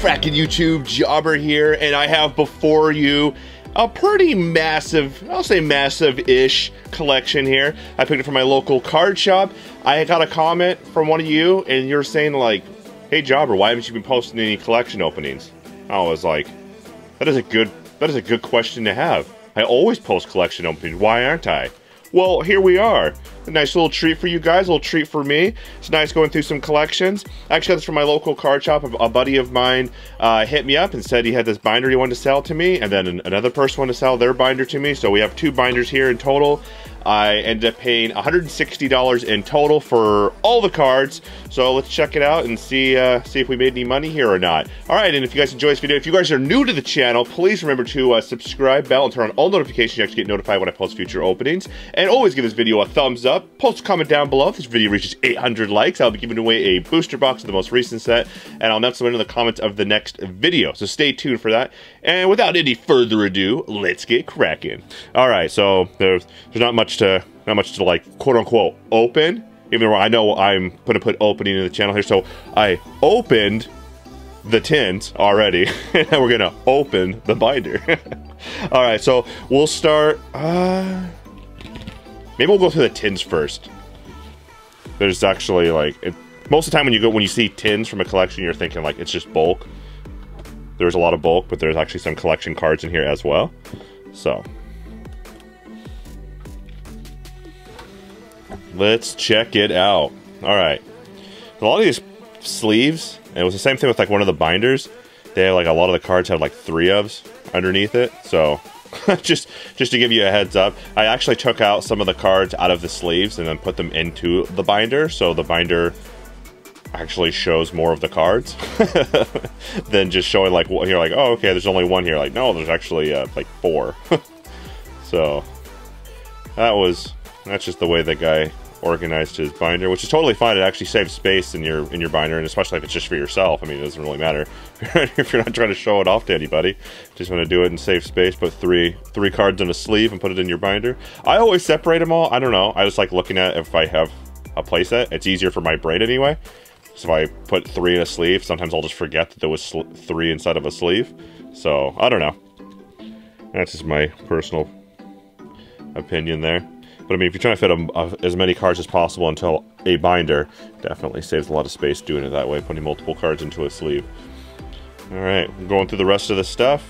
cracking YouTube? Jobber here, and I have before you a pretty massive, I'll say massive-ish collection here. I picked it from my local card shop. I got a comment from one of you, and you're saying like, hey Jobber, why haven't you been posting any collection openings? I was like, that is a good question to have. I always post collection openings, why aren't I? Well, here we are. A nice little treat for you guys, a little treat for me. It's nice going through some collections. I actually got this from my local card shop. A buddy of mine hit me up and said he had this binder he wanted to sell to me, and then another person wanted to sell their binder to me. So we have 2 binders here in total. I ended up paying $160 in total for all the cards. So let's check it out and see if we made any money here or not. All right, and if you guys enjoy this video, if you guys are new to the channel, please remember to subscribe, bell, and turn on all notifications so you actually get notified when I post future openings. And always give this video a thumbs up. Post a comment down below if this video reaches 800 likes. I'll be giving away a booster box of the most recent set, and I'll announce the winner in the comments of the next video. So stay tuned for that. And without any further ado, let's get cracking. All right, so there's not much to like quote unquote open, even though I know I'm gonna put opening in the channel here. So I opened the tins already and we're gonna open the binder. All right, so we'll start maybe we'll go through the tins first. There's actually like most of the time when you see tins from a collection, you're thinking like it's just bulk. There's a lot of bulk, but there's actually some collection cards in here as well. So let's check it out. All right, a lot of these sleeves, and it was the same thing with like one of the binders. They have like a lot of the cards have like 3 ofs underneath it. So just to give you a heads up, I actually took out some of the cards out of the sleeves and then put them into the binder, so the binder actually shows more of the cards than just showing like you're like, oh okay, there's only 1 here. Like no, there's actually like 4. So that's just the way that guy organized his binder, which is totally fine. It actually saves space in your binder, and especially if it's just for yourself. I mean, it doesn't really matter if you're not trying to show it off to anybody. Just want to do it and save space. Put three cards in a sleeve and put it in your binder. I always separate them all. I don't know. I just like looking at if I have a playset. It's easier for my brain anyway. So if I put 3 in a sleeve, sometimes I'll just forget that there was 3 inside of a sleeve. So I don't know. That's just my personal opinion there. But I mean, if you're trying to fit as many cards as possible into a binder, definitely saves a lot of space doing it that way, putting multiple cards into a sleeve. Alright, going through the rest of the stuff.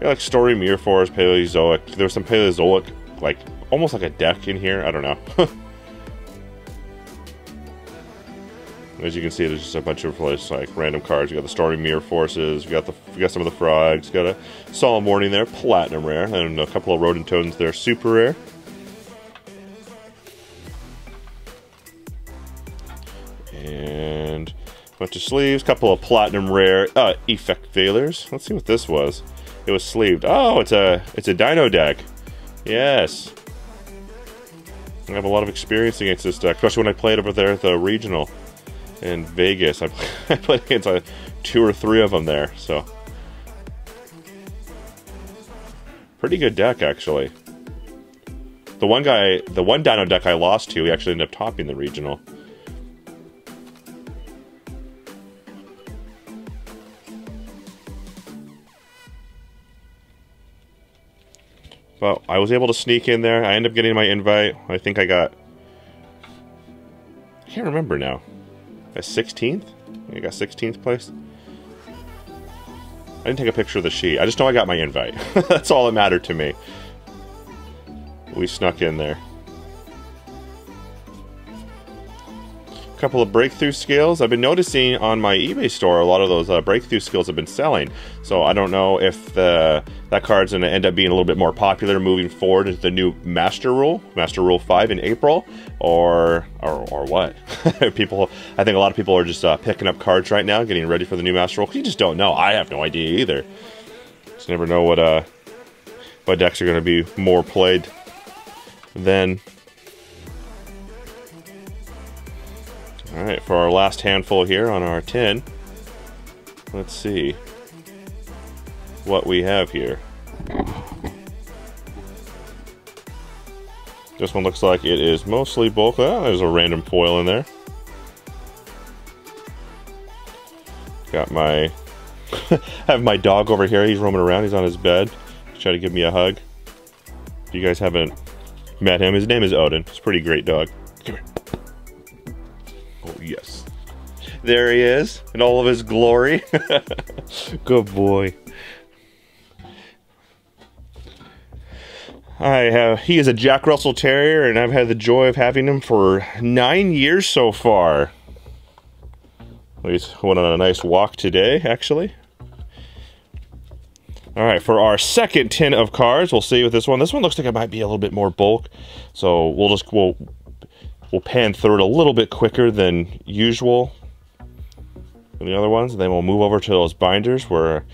Got like Story Mirror Force, Paleozoic. There's some Paleozoic, like, almost like a deck in here. I don't know. As you can see, there's just a bunch of like random cards. You got the Story Mirror Forces, you got some of the frogs, got a Solemn Warning there, platinum rare, and a couple of Rodent Toads there, super rare. And a bunch of sleeves, couple of platinum rare effect failures. Let's see what this was. It was sleeved. Oh, it's a dino deck. Yes. I have a lot of experience against this deck, especially when I played over there at the regional in Vegas. I played against 2 or 3 of them there, so pretty good deck actually. The one dino deck I lost to, he actually ended up topping the regional. But I was able to sneak in there. I ended up getting my invite. I think I can't remember now. A 16th? I got 16th place. I didn't take a picture of the sheet. I just know I got my invite. That's all that mattered to me. We snuck in there. A couple of breakthrough skills. I've been noticing on my eBay store a lot of those breakthrough skills have been selling. So I don't know if that card's going to end up being a little bit more popular moving forward into the new Master Rule 5 in April, or what. I think a lot of people are just picking up cards right now, getting ready for the new Master Rule. You just don't know. I have no idea either. Just never know what decks are going to be more played than. Alright, for our last handful here on our tin, let's see what we have here. This one looks like it is mostly bulk. Oh, there's a random foil in there. Got my I have my dog over here. He's roaming around. He's on his bed. He's trying to give me a hug. If you guys haven't met him, his name is Odin. He's a pretty great dog. Come here. Oh, yes. There he is in all of his glory. Good boy. He is a Jack Russell Terrier, and I've had the joy of having him for 9 years so far. We went on a nice walk today, actually. All right, for our second tin of cards, we'll see with this one. This one looks like it might be a little bit more bulk, so we'll pan through it a little bit quicker than usual than the other ones, and then we'll move over to those binders where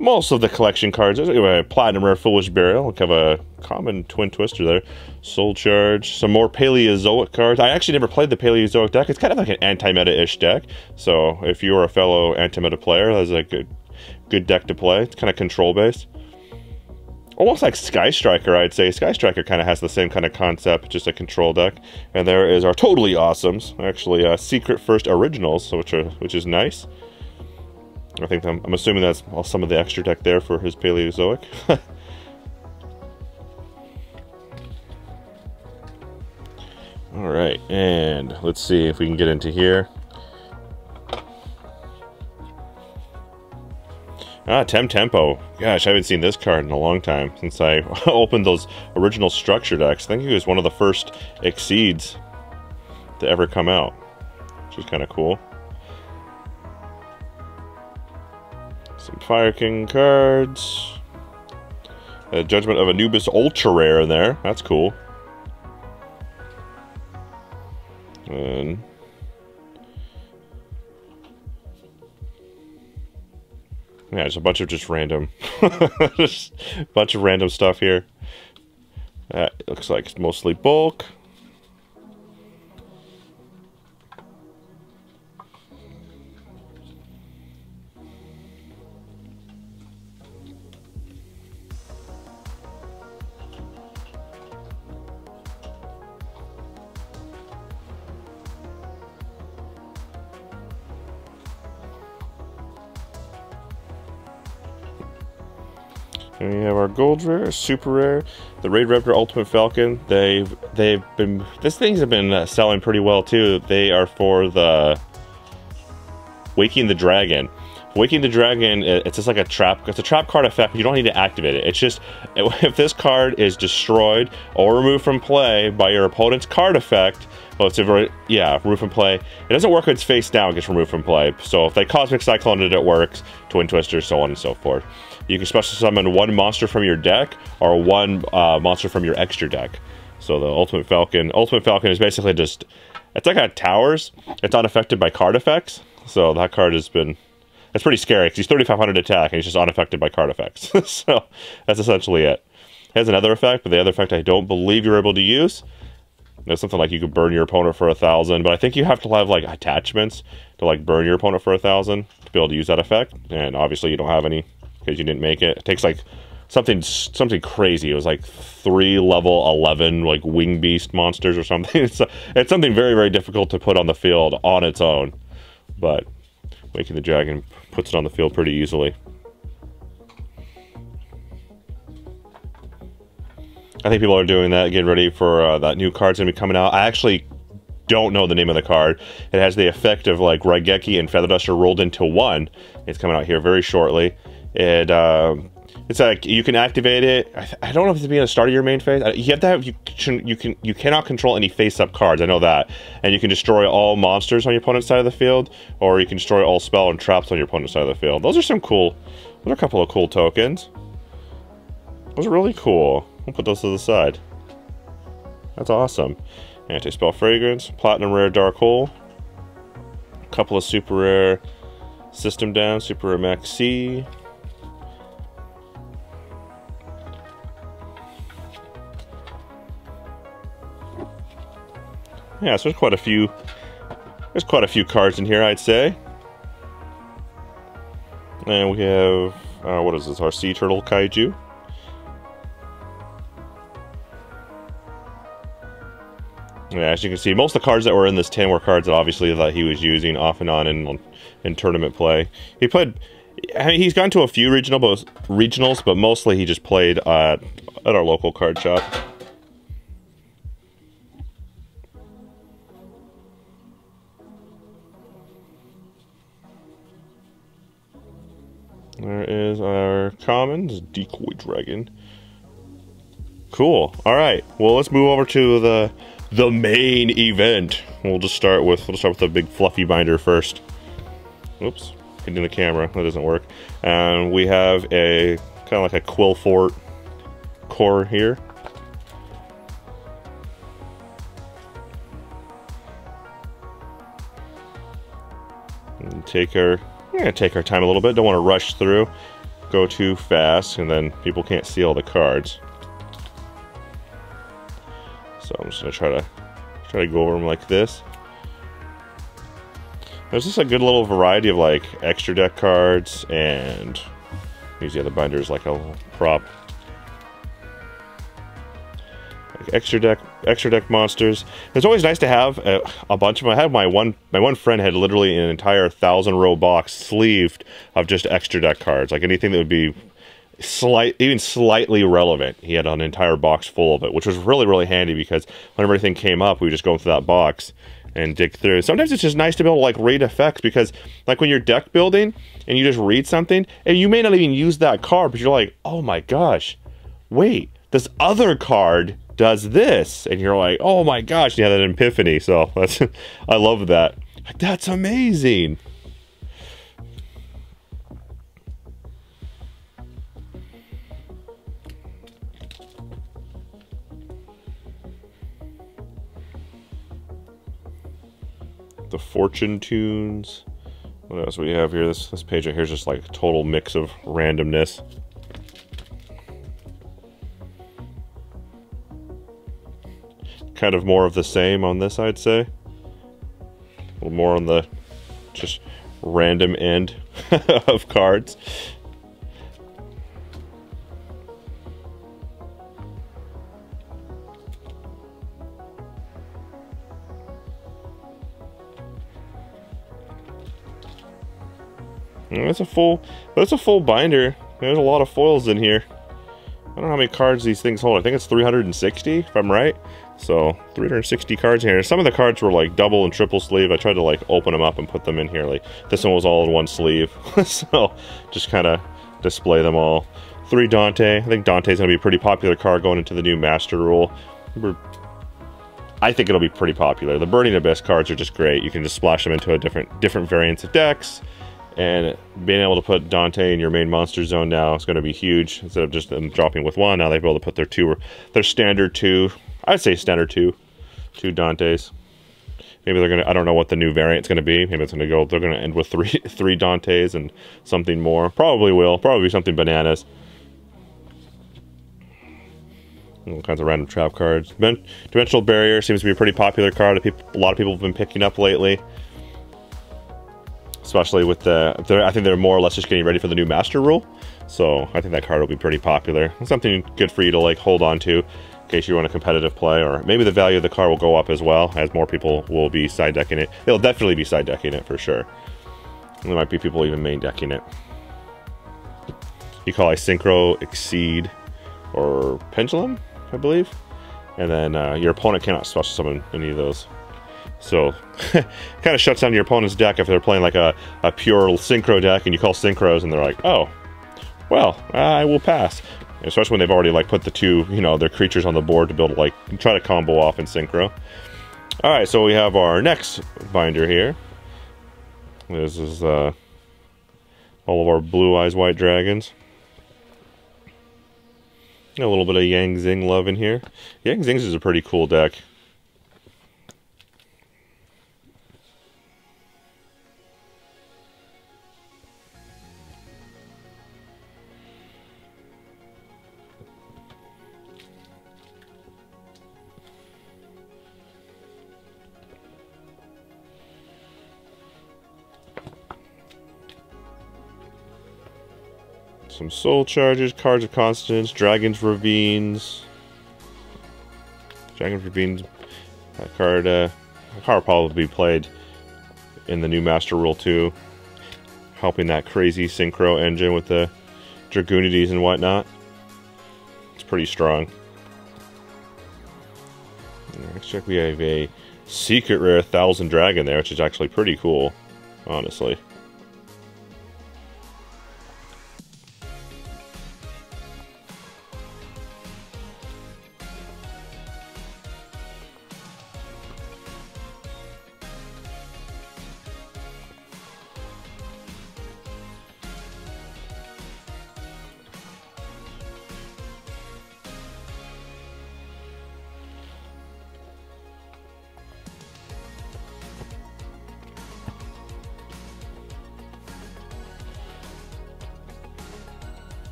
most of the collection cards. There's Platinum Rare Foolish Burial. We have a common Twin Twister there. Soul Charge. Some more Paleozoic cards. I actually never played the Paleozoic deck. It's kind of like an anti-meta-ish deck. So if you're a fellow anti-meta player, that's a good deck to play. It's kind of control-based. Almost like Sky Striker, I'd say. Sky Striker kind of has the same kind of concept, just a control deck. And there is our Totally Awesomes. Actually, Secret First Originals, which is nice. I think I'm assuming that's some of the extra deck there for his Paleozoic. All right, and let's see if we can get into here. Tempo. Gosh, I haven't seen this card in a long time since I opened those original structure decks. I think he was one of the first Exceeds to ever come out, which is kind of cool. Some Fire King cards. A Judgment of Anubis Ultra Rare in there. That's cool. And yeah, there's a bunch of just random, just a bunch of random stuff here. That looks like it's mostly bulk. And we have our gold rare, super rare, the Raid Raptor Ultimate Falcon. These things have been selling pretty well too. They are for the Waking the Dragon. Waking the Dragon, it's just like a trap. It's a trap card effect, but you don't need to activate it. It's just, if this card is destroyed or removed from play by your opponent's card effect, well, it's a very, yeah, removed from play. It doesn't work when it's face down, it gets removed from play. So if they Cosmic Cyclone it, it works. Twin Twister, so on and so forth. You can special summon one monster from your deck or one monster from your extra deck. So the Ultimate Falcon is basically just, it's like a Towers. It's unaffected by card effects. So that card has been, it's pretty scary because he's 3,500 attack and he's just unaffected by card effects. So that's essentially it. It has another effect, but the other effect I don't believe you're able to use. There's something like you could burn your opponent for 1,000, but I think you have to have like attachments to like burn your opponent for 1,000 to be able to use that effect. And obviously you don't have any because you didn't make it. It takes like something crazy. It was like 3 level 11 like wing beast monsters or something. It's something very, very difficult to put on the field on its own. But Waking the Dragon puts it on the field pretty easily. I think people are doing that, getting ready for that new card's gonna be coming out. I actually don't know the name of the card. It has the effect of like Raigeki and Feather Duster rolled into one. It's coming out here very shortly. It's like you can activate it. I don't know if it's being a start of your main phase. You have to have you cannot control any face-up cards. I know that, and you can destroy all monsters on your opponent's side of the field, or you can destroy all spell and traps on your opponent's side of the field. Those are some cool. Those are a couple of cool tokens. Those are really cool. We'll put those to the side. That's awesome. Anti-Spell Fragrance, Platinum Rare Dark Hole, a couple of super rare System Down, super rare Max C. Yeah, so there's quite a few cards in here, I'd say. And we have, what is this, our Sea Turtle Kaiju. Yeah, as you can see, most of the cards that were in this tin were cards that obviously that he was using off and on in tournament play. He played, I mean, he's gone to a few regionals, but mostly he just played at our local card shop. There is our commons, Decoy Dragon. Cool. All right. Well, let's move over to the main event. We'll start with the big fluffy binder first. Oops, hitting the camera. That doesn't work. And we have a kind of like a quill fort core here. And take our time a little bit. Don't want to rush through, go too fast, and then people can't see all the cards. So I'm just gonna try to go over them like this. There's just a good little variety of like extra deck cards, and use the other binders like a little prop. Like extra deck monsters. It's always nice to have a bunch of them. I had my one friend had literally an entire 1,000-row box sleeved of just extra deck cards, like anything that would be even slightly relevant. He had an entire box full of it, which was really, really handy because whenever anything came up, we would just go into that box and dig through. Sometimes it's just nice to be able to like read effects, because like when you're deck building and you just read something and you may not even use that card, but you're like, oh my gosh, wait, this other card does this, and you're like, oh my gosh, you have that epiphany. So that's I love that. Like, that's amazing. The fortune tunes. What else do we have here? This page right here is just like a total mix of randomness. Kind of more of the same on this, I'd say. A little more on the just random end of cards. That's a full binder. There's a lot of foils in here. I don't know how many cards these things hold. I think it's 360, if I'm right. So 360 cards in here. Some of the cards were like double and triple sleeve. I tried to like open them up and put them in here. Like this one was all in one sleeve. So just kind of display them all. 3 Dante. I think Dante's gonna be a pretty popular card going into the new Master Rule. I think it'll be pretty popular. The Burning Abyss cards are just great. You can just splash them into a different variants of decks. And being able to put Dante in your main monster zone now is going to be huge. Instead of just them dropping with one, now they'll be able to put their standard 2. I'd say standard 2 Dantes. Maybe they're gonna. I don't know what the new variant's going to be. Maybe it's going to go. They're going to end with three Dantes and something more. Probably will. Probably something bananas. All kinds of random trap cards. Dimensional Barrier seems to be a pretty popular card. A lot of people have been picking up lately. Especially with I think they're more or less just getting ready for the new Master Rule. So I think that card will be pretty popular. Something good for you to like hold on to in case you want a competitive play, or maybe the value of the card will go up as well as more people will be side decking it. They'll definitely be side decking it for sure. There might be people even main decking it. You call a Synchro, Exceed, or Pendulum, I believe. And then your opponent cannot special summon any of those. So, kind of shuts down your opponent's deck if they're playing like a pure Synchro deck and you call Synchros and they're like, oh, well, I will pass. Especially when they've already like put the 2, their creatures on the board to build like, try to combo off in Synchro. Alright, so we have our next binder here. This is all of our Blue Eyes White Dragons. Got a little bit of Yang Zing love in here. Yang Zing is a pretty cool deck. Some Soul Charges, Cards of Constance, Dragon's Ravines. Dragon's Ravines, that card will probably be played in the new Master Rule too. helping that crazy synchro engine with the Dragoonities and whatnot. It's pretty strong. Let's check. We have a secret rare 1000 dragon there, which is actually pretty cool, honestly.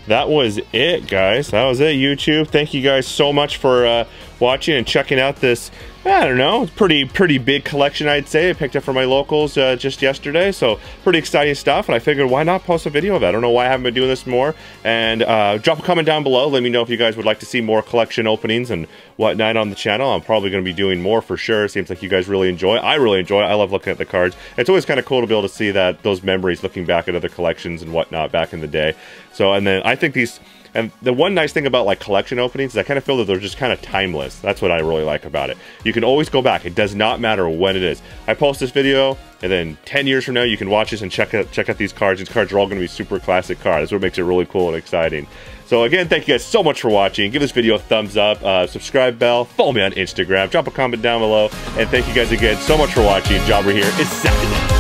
That was it, guys. That was it, YouTube. Thank you guys so much for watching and checking out this, I don't know, pretty big collection, I'd say. I picked up from my locals just yesterday, so pretty exciting stuff, and I figured why not post a video of it. I don't know why I haven't been doing this more, and drop a comment down below. Let me know if you guys would like to see more collection openings and whatnot on the channel. I'm probably going to be doing more for sure. Seems like you guys really enjoy it. I really enjoy it. I love looking at the cards. It's always kind of cool to be able to see those memories, looking back at other collections and whatnot back in the day. So, and then I think these... And the one nice thing about like collection openings is I kind of feel that they're just kind of timeless. That's what I really like about it. You can always go back. It does not matter when it is. I post this video, and then 10 years from now, you can watch this and check out these cards. These cards are all going to be super classic cards. That's what makes it really cool and exciting. So again, thank you guys so much for watching. Give this video a thumbs up, subscribe bell, follow me on Instagram, drop a comment down below, and thank you guys again so much for watching. Jobber here is signing out.